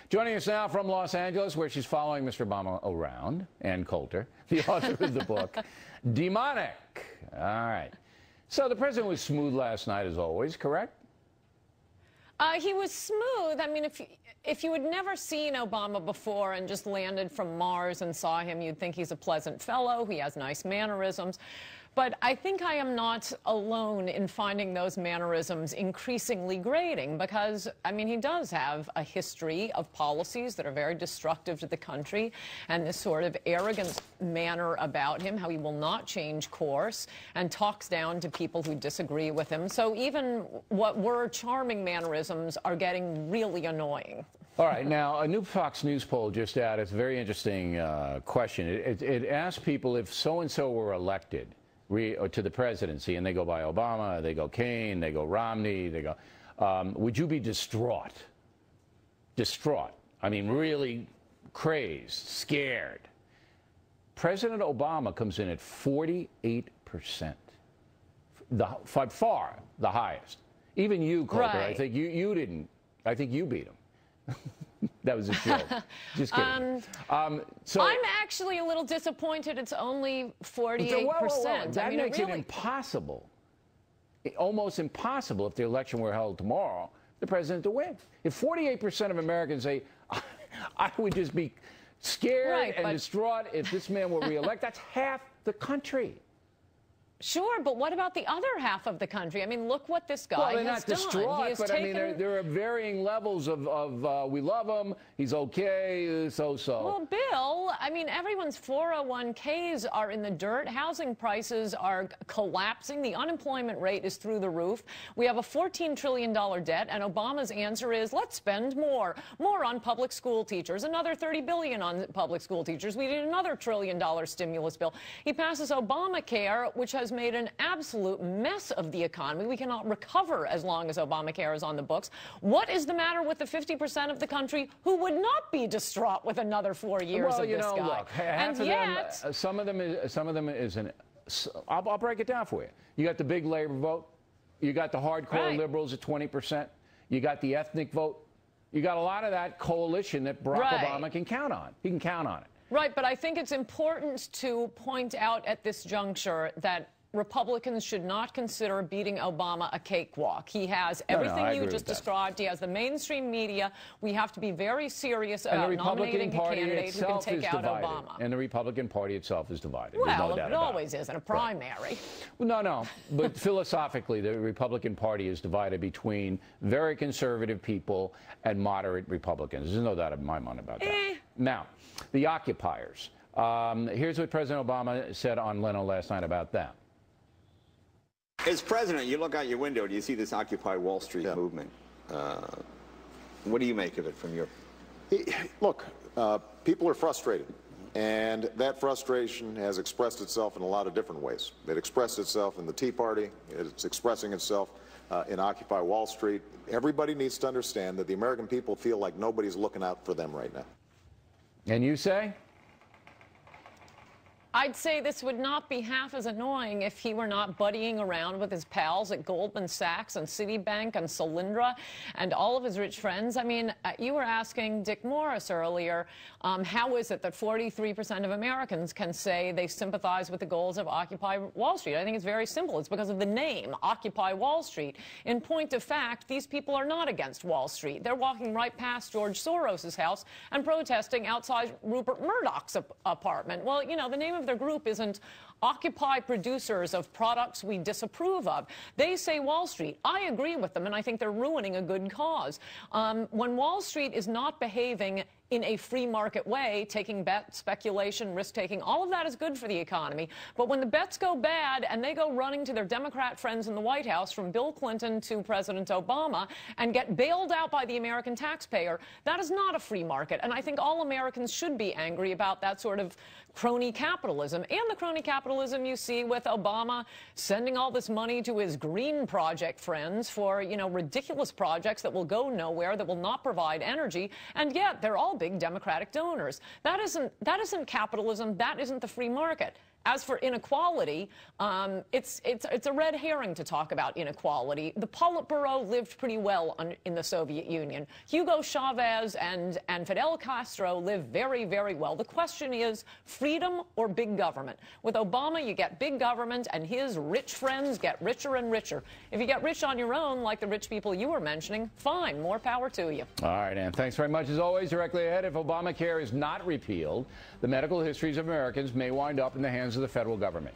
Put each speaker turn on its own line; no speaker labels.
Joining us now from Los Angeles, where she's following Mr. Obama around, Ann Coulter, the author of the book, Demonic. All right. So the president was smooth last night, as always, correct?
He was smooth. I mean, if you had never seen Obama before and just landed from Mars and saw him, you'd think he's a pleasant fellow. He has nice mannerisms. But I think I am not alone in finding those mannerisms increasingly grating because, I mean, he does have a history of policies that are very destructive to the country and this sort of arrogant manner about him, how he will not change course and talks down to people who disagree with him. So even what were charming mannerisms are getting really annoying.
All right. Now, a new Fox News poll just out. It's a very interesting question. It asked people if so-and-so were elected to the presidency, and they go by Obama, they go Kane, they go Romney, they go, would you be distraught? Distraught. I mean, really crazed, scared. President Obama comes in at 48%. By far the highest. Even you, Coulter,
right.
I think you didn't. I think you beat him. That was a joke. Just kidding. So
I'm actually a little disappointed it's only 48%.
Whoa. That
I mean,
makes
it
impossible. Almost impossible if the election were held tomorrow, the president to win. If 48% of Americans say, I would just be scared and distraught if this man were reelected, that's half the country.
Sure, but what about the other half of the country? I mean, look what this guy has done.
Well, they're not distraught, but I mean, there are varying levels of we love him, he's okay, so-so.
Well, Bill, I mean, everyone's 401ks are in the dirt. Housing prices are collapsing. The unemployment rate is through the roof. We have a $14 trillion debt, and Obama's answer is, let's spend more. More on public school teachers, another $30 billion on public school teachers. We need another $1 trillion stimulus bill. He passes Obamacare, which has made an absolute mess of the economy. We cannot recover as long as Obamacare is on the books. What is the matter with the 50% of the country who would not be distraught with another 4 years of this guy?
Look, half of them, some of them is an. I'll break it down for you. You got the big labor vote. You got the hardcore liberals at 20%. You got the ethnic vote. You got a lot of that coalition that Barack Obama can count on. He can count on it.
Right, but I think it's important to point out at this juncture that Republicans should not consider beating Obama a cakewalk. He has everything you just described. He has the mainstream media. We have to be very serious about nominating a candidate who can take out Obama.
And the Republican Party itself is divided.
Well, it always is in a primary.
Well, no. But philosophically, the Republican Party is divided between very conservative people and moderate Republicans. There's no doubt in my mind about that. Now, the occupiers. Here's what President Obama said on Leno last night about them.
As president, you look out your window, do you see this Occupy Wall Street movement? What do you make of it from your...
Look, people are frustrated, and that frustration has expressed itself in a lot of different ways. It expressed itself in the Tea Party. It's expressing itself in Occupy Wall Street. Everybody needs to understand that the American people feel like nobody's looking out for them right now.
And you say?
I'd say this would not be half as annoying if he were not buddying around with his pals at Goldman Sachs and Citibank and Solyndra and all of his rich friends. I mean, you were asking Dick Morris earlier, how is it that 43% of Americans can say they sympathize with the goals of Occupy Wall Street? I think it's very simple. It's because of the name, Occupy Wall Street. In point of fact, these people are not against Wall Street. They're walking right past George Soros's house and protesting outside Rupert Murdoch's apartment. Well, you know, the name of their group isn't Occupy Producers of Products We Disapprove of. They say Wall Street. I agree with them, and I think they're ruining a good cause. When Wall Street is not behaving in a free market way, taking bet, speculation, risk-taking, all of that is good for the economy. But when the bets go bad and they go running to their Democrat friends in the White House, from Bill Clinton to President Obama, and get bailed out by the American taxpayer, that is not a free market. And I think all Americans should be angry about that sort of crony capitalism. And the crony capitalism you see with Obama sending all this money to his Green Project friends for, you know, ridiculous projects that will go nowhere, that will not provide energy, and yet they're all big Democratic donors. That isn't capitalism. That isn't the free market. As for inequality, it's a red herring to talk about inequality. The Politburo lived pretty well in the Soviet Union. Hugo Chavez and Fidel Castro lived very, very well. The question is freedom or big government. With Obama, you get big government, and his rich friends get richer and richer. If you get rich on your own, like the rich people you were mentioning, fine, more power to you.
All right, Ann, thanks very much. As always, directly ahead, if Obamacare is not repealed, the medical histories of Americans may wind up in the hands of the federal government.